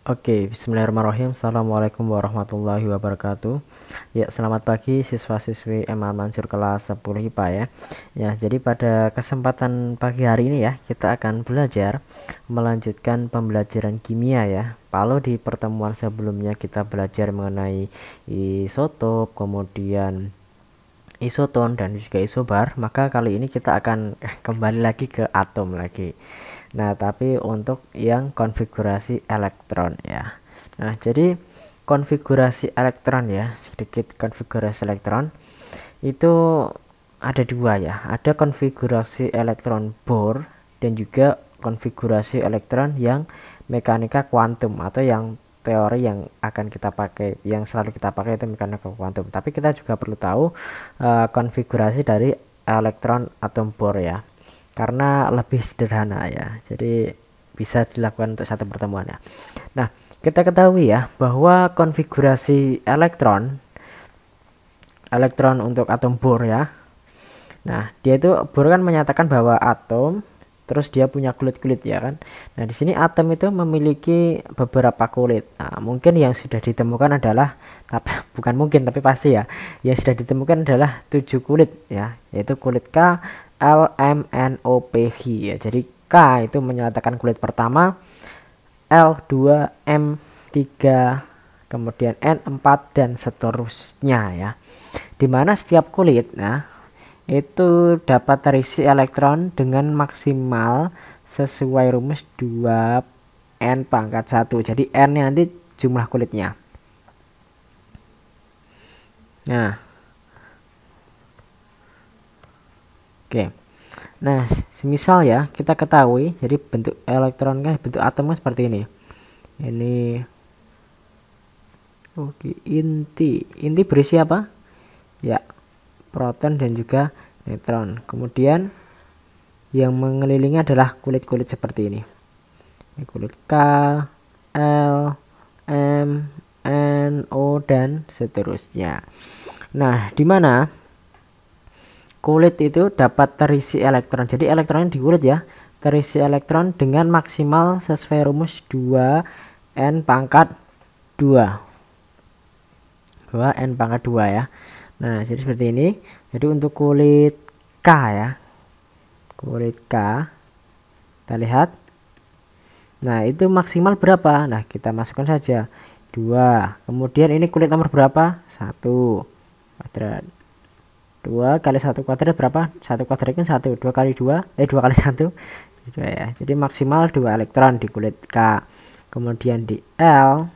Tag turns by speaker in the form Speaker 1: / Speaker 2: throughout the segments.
Speaker 1: Oke, bismillahirrahmanirrahim. Assalamualaikum warahmatullahi wabarakatuh. Ya, selamat pagi siswa-siswi Emal Mansur kelas 10 IPA ya. Ya, jadi pada kesempatan pagi hari ini ya, kita akan belajar melanjutkan pembelajaran kimia ya. Kalau di pertemuan sebelumnya kita belajar mengenai isotop, kemudian isoton dan juga isobar, maka kali ini kita akan kembali lagi ke atom lagi. Nah, tapi untuk yang konfigurasi elektron ya. Nah, jadi konfigurasi elektron ya, sedikit konfigurasi elektron itu ada dua ya. Ada konfigurasi elektron Bohr dan juga konfigurasi elektron yang mekanika kuantum atau yang teori yang akan kita pakai, yang selalu kita pakai itu mekanika kuantum. Tapi kita juga perlu tahu konfigurasi dari elektron atom Bohr ya, karena lebih sederhana ya, jadi bisa dilakukan untuk satu pertemuan ya. Nah, kita ketahui ya bahwa konfigurasi elektron untuk atom Bohr ya. Nah, dia itu Bohr kan menyatakan bahwa atom terus dia punya kulit-kulit ya kan. Nah, di sini atom itu memiliki beberapa kulit. Nah, mungkin yang sudah ditemukan adalah, tapi bukan mungkin tapi pasti ya, yang sudah ditemukan adalah 7 kulit ya, yaitu kulit K, L, M, N, O, P, H ya. Jadi K itu menyatakan kulit pertama, L 2, M 3, kemudian N 4 dan seterusnya ya. Dimana setiap kulit itu dapat terisi elektron dengan maksimal sesuai rumus 2 N pangkat 1. Jadi N nanti jumlah kulitnya. Nah, oke. Nah, semisal ya kita ketahui, jadi bentuk elektron kan, bentuk atom kan seperti ini. Ini oke, inti berisi apa? Ya, proton dan juga neutron. Kemudian yang mengelilingi adalah kulit-kulit seperti ini. Ini kulit K, L, M, N, O dan seterusnya. Nah, di mana kulit itu dapat terisi elektron. Jadi elektronnya di kulit ya, terisi elektron dengan maksimal sesuai rumus 2N pangkat 2. 2N pangkat 2 ya. Nah, jadi seperti ini. Jadi untuk kulit K ya, kulit K, kita lihat. Nah, itu maksimal berapa? Nah, kita masukkan saja 2. Kemudian ini kulit nomor berapa? 1 kuadrat. 2 kali 1 kuadrat berapa? 1 kuadrat kan 1. 2 kali 2, 2 kali 1 2 ya. Jadi maksimal 2 elektron di kulit K. Kemudian di L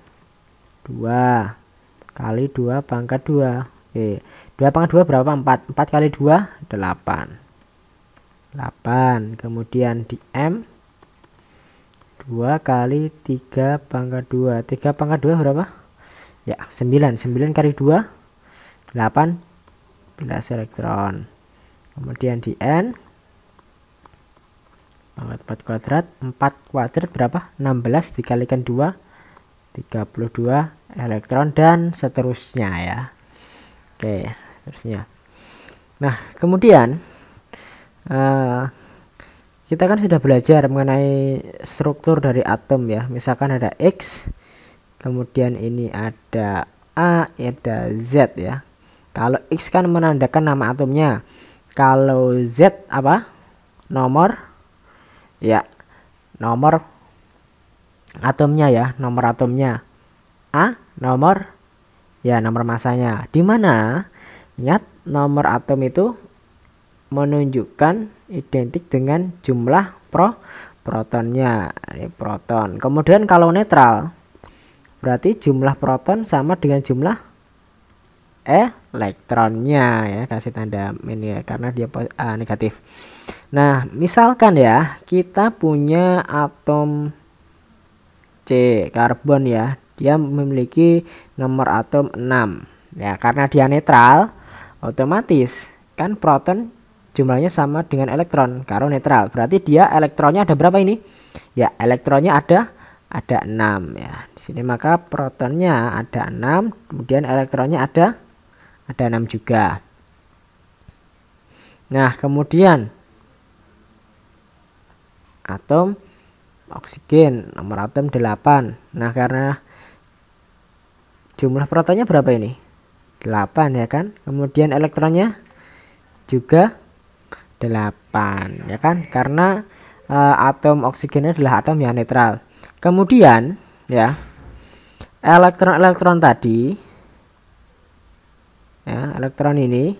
Speaker 1: 2 kali 2 pangkat 2. Oke, 2 pangkat 2 berapa? 4. 4 kali 2 8. 8. Kemudian di M 2 kali 3 pangkat 2. 3 pangkat 2 berapa? Ya, 9. 9 kali 2 8 elektron. Kemudian di N pangkat 4 kuadrat. 4 kuadrat berapa? 16 dikalikan 2 32 elektron dan seterusnya ya. Oke, seterusnya. Nah, kemudian kita kan sudah belajar mengenai struktur dari atom ya. Misalkan ada X, kemudian ini ada A, ada Z ya. Kalau X kan menandakan nama atomnya. Kalau Z apa? Nomor ya, nomor atomnya ya, nomor atomnya. A, nomor ya, nomor masanya. Di mana ingat nomor atom itu menunjukkan identik dengan jumlah protonnya. Ini proton. Kemudian kalau netral berarti jumlah proton sama dengan jumlah elektronnya ya, kasih tanda ini ya, karena dia negatif. Nah, misalkan ya kita punya atom C, karbon ya, dia memiliki nomor atom 6 ya, karena dia netral otomatis kan proton jumlahnya sama dengan elektron. Karena netral berarti dia elektronnya ada berapa ini ya, elektronnya ada 6 ya di sini, maka protonnya ada 6, kemudian elektronnya ada 6 juga. Nah, kemudian atom oksigen, nomor atom 8. Nah, karena jumlah protonnya berapa ini? 8 ya kan? Kemudian elektronnya juga 8 ya kan? Karena atom oksigennya adalah atom yang netral. Kemudian ya, elektron-elektron tadi ya, elektron ini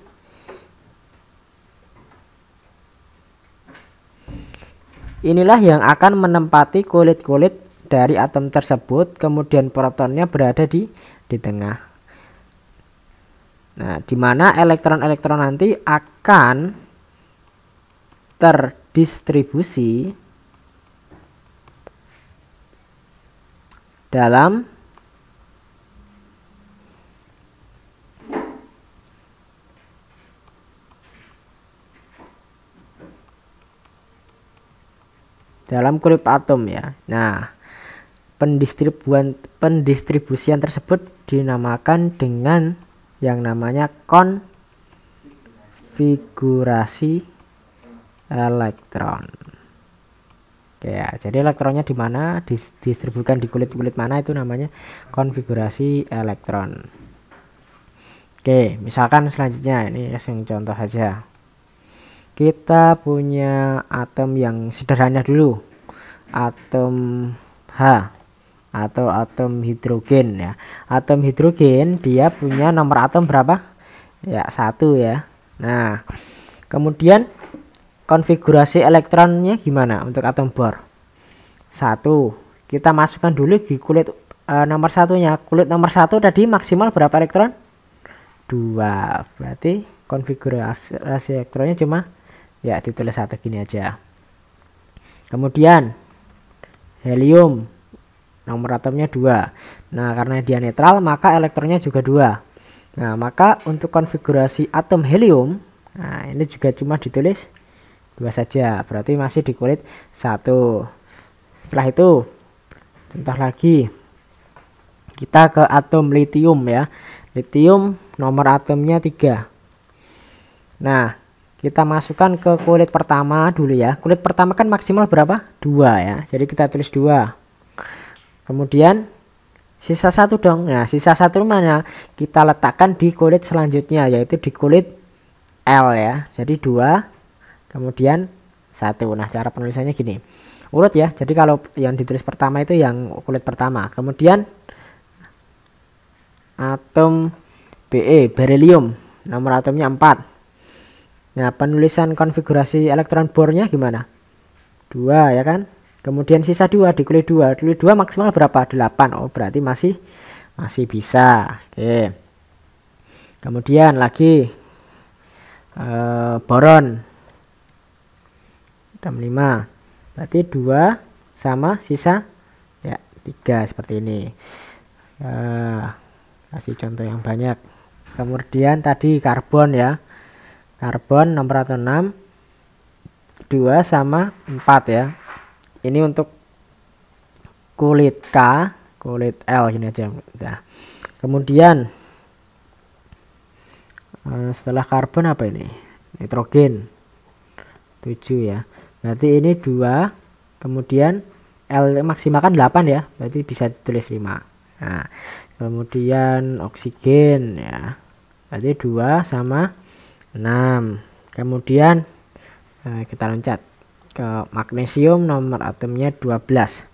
Speaker 1: inilah yang akan menempati kulit-kulit dari atom tersebut, kemudian protonnya berada di tengah. Nah, di mana elektron-elektron nanti akan terdistribusi dalam kulit atom ya. Nah, pendistribusian tersebut dinamakan dengan yang namanya konfigurasi elektron. Oke ya, jadi elektronnya di mana, didistribusikan di kulit-kulit mana, itu namanya konfigurasi elektron. Oke, misalkan selanjutnya ini yang contoh aja. Kita punya atom yang sederhana dulu, atom H atau atom hidrogen ya. Atom hidrogen dia punya nomor atom berapa? Ya, 1 ya. Nah, kemudian konfigurasi elektronnya gimana untuk atom bor? 1. Kita masukkan dulu di kulit nomor satunya. Kulit nomor 1 tadi maksimal berapa elektron? 2. Berarti konfigurasi elektronnya cuma ya ditulis 1 gini aja. Kemudian helium nomor atomnya 2. Nah, karena dia netral maka elektronnya juga 2. Nah, maka untuk konfigurasi atom helium, nah ini juga cuma ditulis 2 saja. Berarti masih di kulit 1. Setelah itu contoh lagi, kita ke atom litium ya. Litium nomor atomnya 3. Nah, kita masukkan ke kulit pertama dulu ya. Kulit pertama kan maksimal berapa? 2 ya. Jadi kita tulis 2. Kemudian sisa 1 dong. Nah, sisa 1 mana? Kita letakkan di kulit selanjutnya, yaitu di kulit L ya. Jadi 2, kemudian 1. Nah, cara penulisannya gini. Urut ya. Jadi kalau yang ditulis pertama itu yang kulit pertama. Kemudian atom Be, berelium, nomor atomnya 4. Nah, penulisan konfigurasi elektron bornya gimana? 2 ya kan? Kemudian sisa 2 di kulit 2. Kulit 2 maksimal berapa? 8. Oh, berarti masih bisa. Oke. Kemudian lagi boron. Atom 5. Berarti 2 sama sisa ya 3 seperti ini. Kasih contoh yang banyak. Kemudian tadi karbon ya. Karbon nomor atom 6, 2 sama 4 ya. Ini untuk kulit K, kulit L gini aja. Nah, kemudian setelah karbon apa ini? Nitrogen 7 ya. Berarti ini 2, kemudian L maksimal kan 8 ya. Berarti bisa ditulis 5. Nah, kemudian oksigen ya. Berarti 2 sama 6. Kemudian kita loncat ke magnesium, nomor atomnya 12.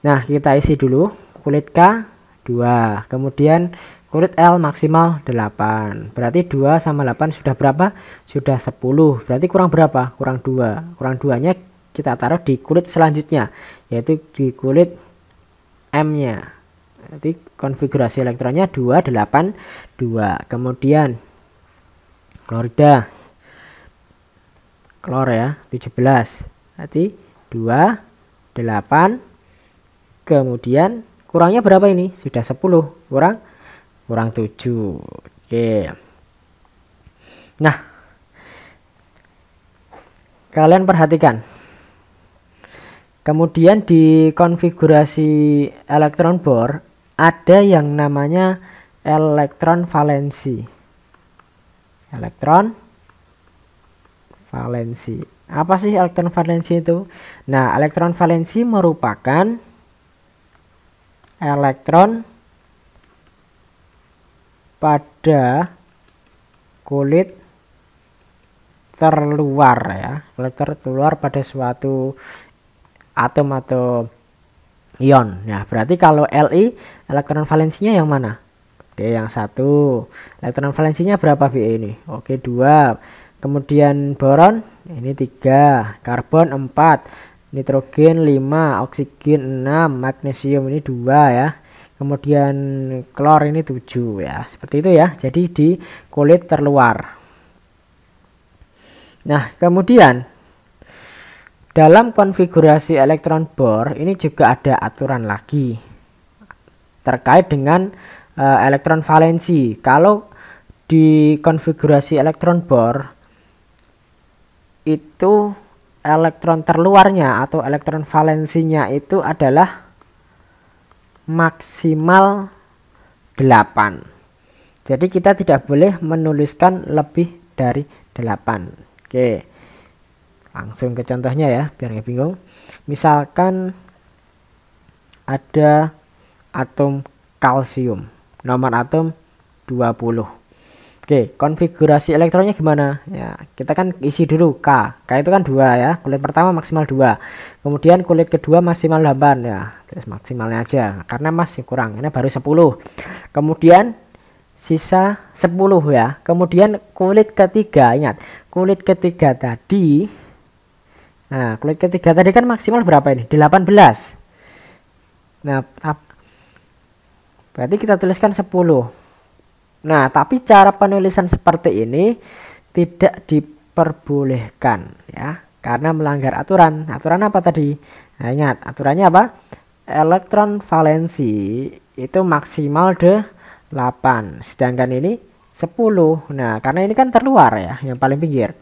Speaker 1: Nah, kita isi dulu kulit K 2, kemudian kulit L maksimal 8. Berarti 2 sama 8 sudah berapa? Sudah 10. Berarti kurang berapa? Kurang 2. Kurang 2-nya kita taruh di kulit selanjutnya, yaitu di kulit M-nya. Jadi konfigurasi elektronnya 2, 8, 2. Kemudian klorida, klor ya, 17. Berarti 2, 8. Kemudian kurangnya berapa ini? Sudah 10. Kurang 7. Oke. Nah, kalian perhatikan. Kemudian di konfigurasi elektron bor ada yang namanya elektron valensi. Elektron valensi Apa sih elektron valensi itu? Nah, elektron valensi merupakan elektron pada kulit terluar ya, kulit terluar pada suatu atom atau ion. Nah, berarti kalau Li elektron valensinya yang mana? Oke, yang satu. Elektron valensinya berapa Bi ini? Oke, 2. Kemudian boron ini 3, karbon 4, nitrogen 5, oksigen 6, magnesium ini 2 ya. Kemudian klor ini 7 ya. Seperti itu ya. Jadi di kulit terluar. Nah, kemudian dalam konfigurasi elektron Bohr ini juga ada aturan lagi terkait dengan elektron valensi. Kalau di konfigurasi elektron Bohr itu elektron terluarnya atau elektron valensinya itu adalah maksimal 8. Jadi kita tidak boleh menuliskan lebih dari 8. Oke, langsung ke contohnya ya biar nggak bingung. Misalkan ada atom kalsium, nomor atom 20. Oke, konfigurasi elektronnya gimana? Ya, kita kan isi dulu K. K itu kan 2 ya. Kulit pertama maksimal 2. Kemudian kulit kedua maksimal 8 ya. Terus maksimalnya aja karena masih kurang. Ini baru 10. Kemudian sisa 10 ya. Kemudian kulit ketiga, ingat, kulit ketiga tadi. Nah, kulit ketiga tadi kan maksimal berapa ini? 18. Nah, berarti kita tuliskan 10. Nah, tapi cara penulisan seperti ini tidak diperbolehkan ya, karena melanggar aturan. Aturan apa tadi? Nah, ingat, aturannya apa? Elektron valensi itu maksimal 8, sedangkan ini 10. Nah, karena ini kan terluar ya, yang paling pinggir.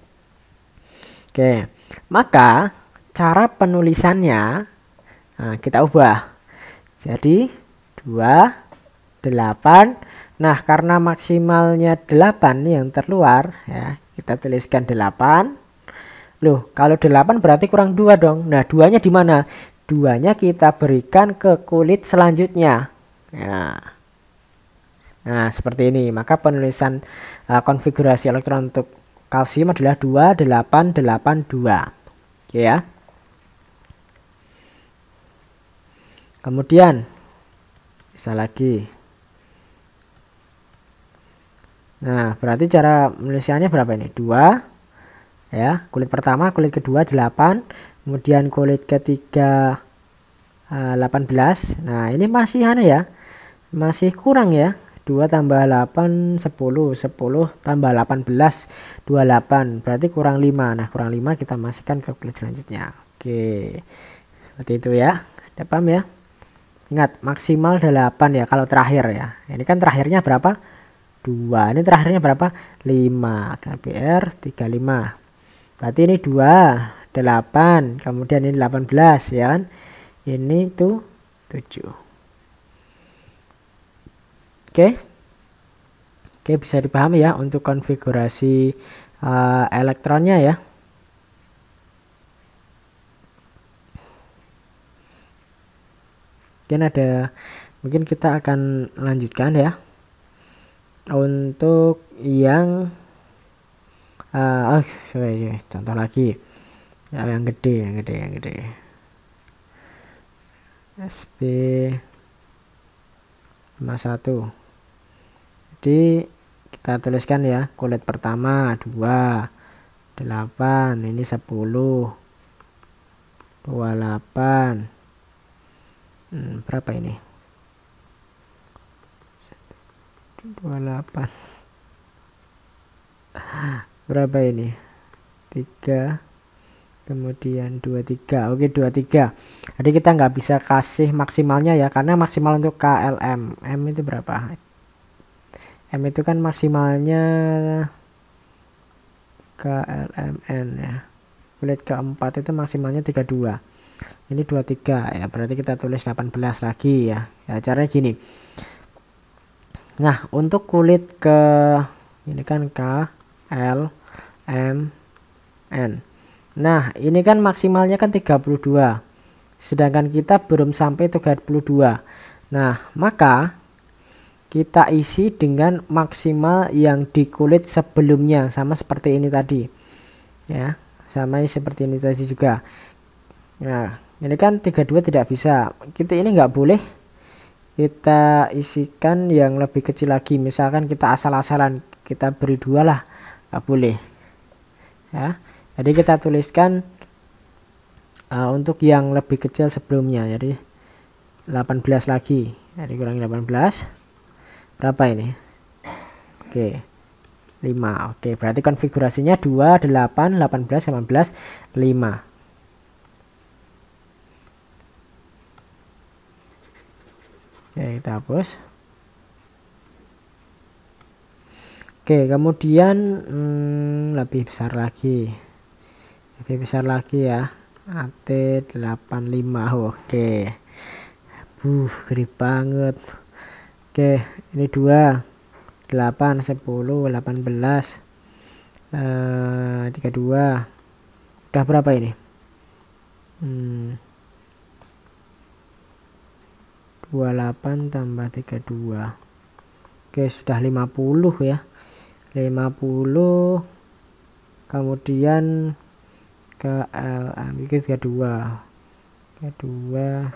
Speaker 1: Oke, maka cara penulisannya kita ubah. Jadi 2, 8. Nah, karena maksimalnya 8 yang terluar ya, kita tuliskan 8. Loh, kalau 8 berarti kurang 2 dong. Nah, 2-nya di mana? 2-nya kita berikan ke kulit selanjutnya. Nah, seperti ini. Maka penulisan konfigurasi elektron untuk kalsium adalah 2, 8, 8, 2. Oke ya. Kemudian bisa lagi. Nah, berarti cara penulisannya berapa ini? 2 ya, kulit pertama, kulit kedua 8, kemudian kulit ketiga 18. Nah, ini masih ya, masih kurang ya. 2 tambah 8 10, 10 tambah 18 28, berarti kurang 5. Nah, kurang 5 kita masukkan ke kulit selanjutnya. Oke, seperti itu ya. Udah paham ya? Ingat, maksimal 8 ya kalau terakhir ya. Ini kan terakhirnya berapa? 2. Ini terakhirnya berapa? 5. KBR 35. Berarti ini 2, 8, kemudian ini 18 ya kan. Ini tuh 7. Oke, bisa dipahami ya untuk konfigurasi elektronnya ya. Mungkin kita akan lanjutkan ya. Untuk yang contoh lagi ya, yang gede SP 51. Jadi kita tuliskan ya, kulit pertama 2, 8, ini 10, 28. Berapa ini? 28. Berapa ini? 3, kemudian 23. Oke, 23. Jadi kita nggak bisa kasih maksimalnya ya, karena maksimal untuk KLM. M itu berapa? M itu kan maksimalnya KLMN ya. Kulit keempat itu maksimalnya 32. Ini 23 ya, berarti kita tulis 18 lagi ya. Ya, caranya gini. Nah, untuk kulit ini kan K, L, M, N. Nah, ini kan maksimalnya kan 32. Sedangkan kita belum sampai 32. Nah, maka kita isi dengan maksimal yang di kulit sebelumnya, sama seperti ini tadi. Ya, sama seperti ini tadi juga. Nah, ini kan 32 tidak bisa. Kita ini nggak boleh kita isikan yang lebih kecil lagi. Misalkan kita asal-asalan, kita beri 2 lah, nggak boleh. Ya, jadi kita tuliskan untuk yang lebih kecil sebelumnya, jadi 18 lagi, jadi kurangi 18 berapa ini? Oke, 5. Oke, berarti konfigurasinya 2, 8, 18, 19, 5. Oke, kita hapus. Oke, kemudian lebih besar lagi ya, AT85. Oke, gede banget. Oke, ini 2, 8, 10, 18, 32. Udah berapa ini? 28 tambah 32. Oke, sudah 50 ya. 50. Kemudian ke ambil 32.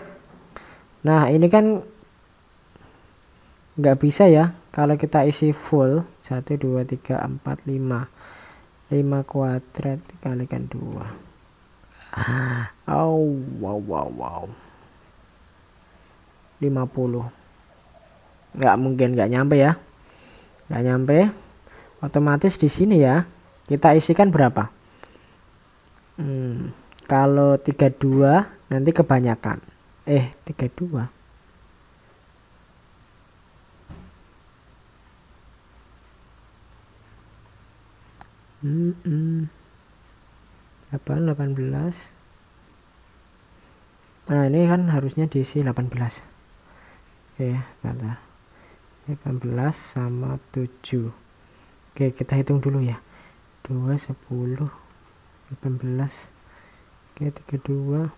Speaker 1: Nah, ini kan nggak bisa ya kalau kita isi full 1, 2, 3, 4, 5 kuadrat dikalikan 2. Wow. 50. Nggak mungkin, nggak nyampe ya, nggak nyampe. Otomatis di sini ya kita isikan berapa? Kalau 32 nanti kebanyakan. 32. Apa 18? Nah, ini kan harusnya diisi 18. Oke, bentar. 18 sama 7. Oke, kita hitung dulu ya. 2, 10, 18. Oke, 32.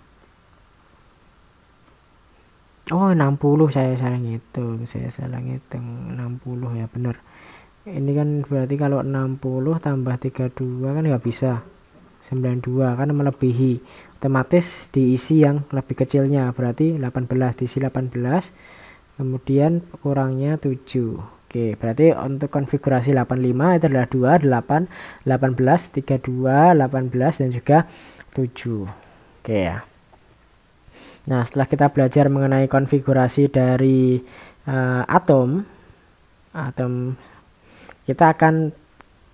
Speaker 1: Oh, 60. Saya salah ngitung. 60 ya, bener. Ini kan berarti kalau 60 tambah 32 kan nggak bisa. 92 kan melebihi. Otomatis diisi yang lebih kecilnya, berarti 18, diisi 18. Kemudian kurangnya 7. Oke, berarti untuk konfigurasi 85 itu adalah 2, 8, 18, 32, 18 dan juga 7. Oke ya. Nah, setelah kita belajar mengenai konfigurasi dari atom, kita akan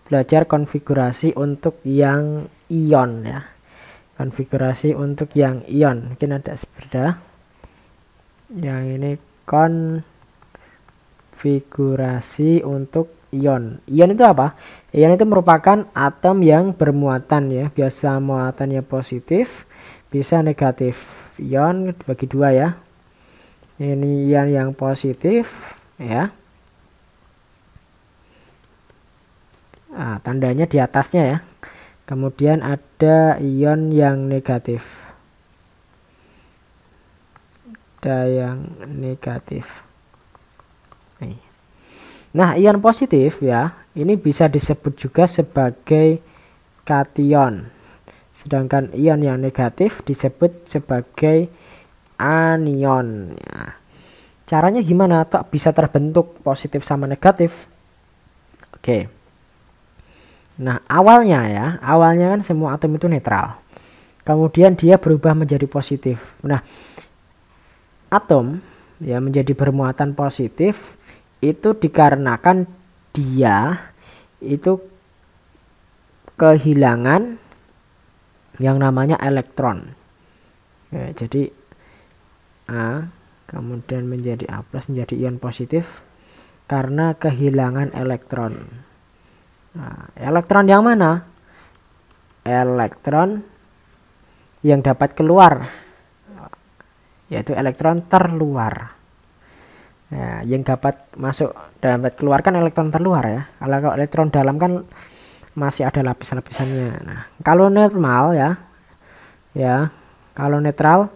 Speaker 1: belajar konfigurasi untuk yang ion ya. Konfigurasi untuk yang ion. Mungkin ada sepeda. Yang ini konfigurasi untuk ion. Ion itu apa? Ion itu merupakan atom yang bermuatan ya. Biasa muatannya positif, bisa negatif. Ion bagi 2 ya. Ini ion yang positif ya. Nah, tandanya di atasnya ya. Kemudian ada ion yang negatif. Ada yang negatif. Nah, ion positif ya, ini bisa disebut juga sebagai kation. Sedangkan ion yang negatif disebut sebagai anion. Ya. Caranya gimana tak bisa terbentuk positif sama negatif? Oke. Nah, awalnya kan semua atom itu netral. Kemudian dia berubah menjadi positif. Nah, atom ya menjadi bermuatan positif itu dikarenakan dia itu kehilangan yang namanya elektron. Ya, jadi A kemudian menjadi A plus menjadi ion positif karena kehilangan elektron. Nah, elektron yang mana? Elektron yang dapat keluar, yaitu elektron terluar. Nah, yang dapat masuk dan dapat keluar kan elektron terluar ya. Kalau elektron dalam kan masih ada lapis-lapisannya. Nah, kalau normal kalau netral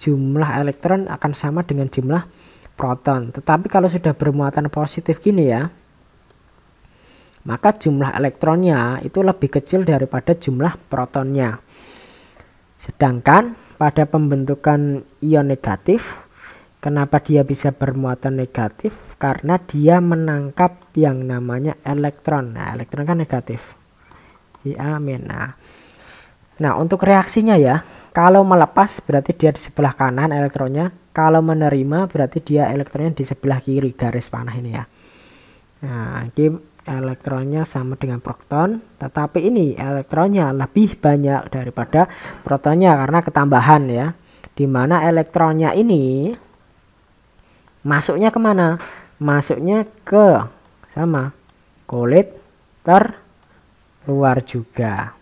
Speaker 1: jumlah elektron akan sama dengan jumlah proton. Tetapi kalau sudah bermuatan positif gini ya, maka jumlah elektronnya itu lebih kecil daripada jumlah protonnya. Sedangkan pada pembentukan ion negatif, kenapa dia bisa bermuatan negatif? Karena dia menangkap yang namanya elektron. Nah, elektron kan negatif. Amin. Nah, untuk reaksinya ya, kalau melepas berarti dia di sebelah kanan elektronnya, kalau menerima berarti dia elektronnya di sebelah kiri, garis panah ini ya. Nah, ini elektronnya sama dengan proton, tetapi ini elektronnya lebih banyak daripada protonnya karena ketambahan ya. Dimana elektronnya ini masuknya kemana? Masuknya ke kulit terluar juga.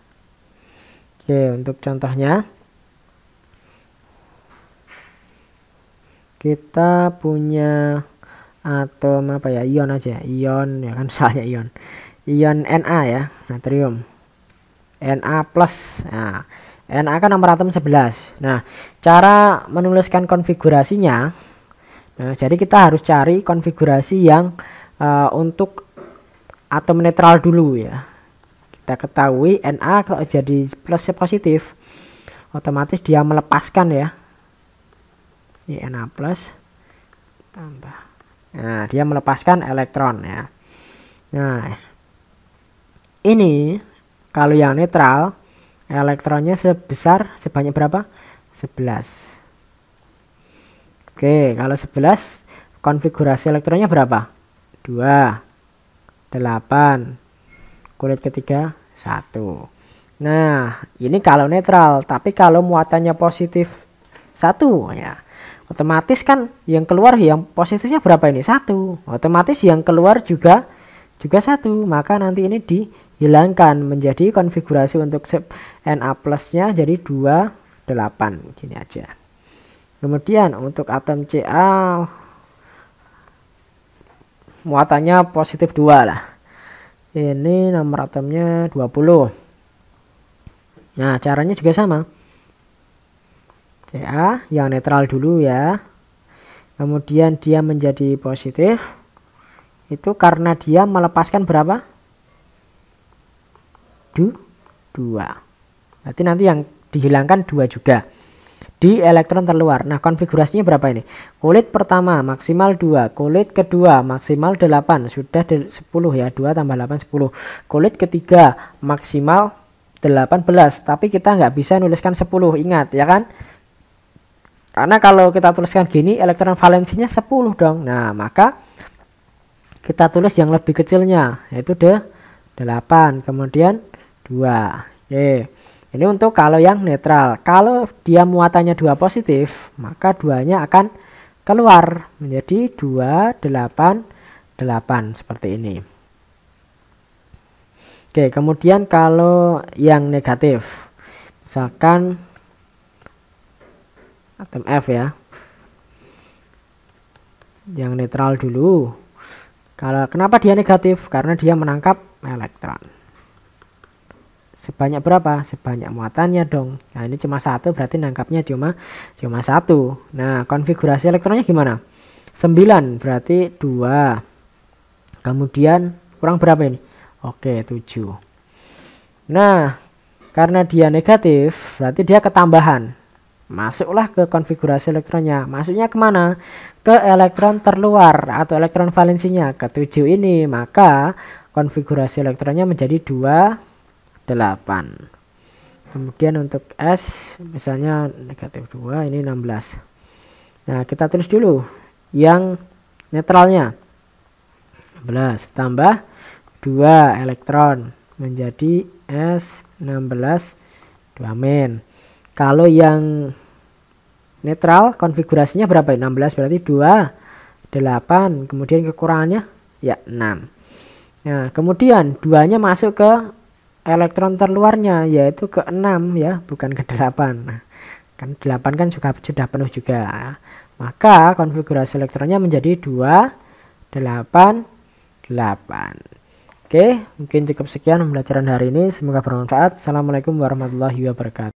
Speaker 1: Oke, untuk contohnya kita punya atom ion aja, ion ya kan, soalnya ion Na ya, natrium Na plus. Nah, Na kan nomor atom 11. Nah, cara menuliskan konfigurasinya, jadi kita harus cari konfigurasi yang untuk atom netral dulu ya. Kita ketahui Na kalau jadi plus positif, otomatis dia melepaskan ya. Ini Na plus tambah. Nah, dia melepaskan elektron ya. Nah, ini kalau yang netral elektronnya sebanyak berapa? 11. Oke, kalau 11 konfigurasi elektronnya berapa? 2, 8. Kulit ketiga 1. Nah, ini kalau netral, tapi kalau muatannya positif 1 ya, otomatis kan yang keluar yang positifnya berapa ini? 1. Otomatis yang keluar juga 1. Maka nanti ini dihilangkan menjadi konfigurasi untuk Na plusnya jadi 2, 8 gini aja. Kemudian untuk atom Ca muatannya positif 2 lah. Ini nomor atomnya 20. Nah, caranya juga sama. Ca yang netral dulu ya. Kemudian dia menjadi positif. Itu karena dia melepaskan berapa? 2. Berarti nanti yang dihilangkan 2 juga. Di elektron terluar. Nah, konfigurasinya berapa ini? Kulit pertama maksimal 2, kulit kedua maksimal 8, sudah 10 ya, 2 tambah 8 10. Kulit ketiga maksimal 18, tapi kita nggak bisa nuliskan 10, ingat ya kan? Karena kalau kita tuliskan gini elektron valensinya 10 dong. Nah, maka kita tulis yang lebih kecilnya, yaitu 8, kemudian 2. Oke. Ini untuk kalau yang netral. Kalau dia muatannya 2 positif, maka 2-nya akan keluar menjadi 2, 8, 8 seperti ini. Oke, kemudian kalau yang negatif, misalkan atom F ya, yang netral dulu. Kenapa dia negatif? Karena dia menangkap elektron. Sebanyak berapa? Sebanyak muatannya dong. Nah, ini cuma 1, berarti nangkapnya cuma 1. Nah, konfigurasi elektronnya gimana? 9 berarti 2. Kemudian kurang berapa ini? Oke, 7. Nah, karena dia negatif berarti dia ketambahan. Masuklah ke konfigurasi elektronnya. Masuknya kemana? Ke elektron terluar atau elektron valensinya ke 7 ini. Maka konfigurasi elektronnya menjadi 2, 8. Kemudian untuk S misalnya negatif 2, ini 16. Nah, kita tulis dulu yang netralnya. 16 tambah 2 elektron menjadi S16 2-. Kalau yang netral konfigurasinya berapa? 16 berarti 2, 8. Kemudian kekurangannya ya 6. Nah, kemudian 2-nya masuk ke elektron terluarnya, yaitu ke 6 ya, bukan ke 8. Nah, kan 8 kan juga sudah penuh juga. Maka konfigurasi elektronnya menjadi 2, 8, 8. Oke, mungkin cukup sekian pembelajaran hari ini. Semoga bermanfaat. Assalamualaikum warahmatullahi wabarakatuh.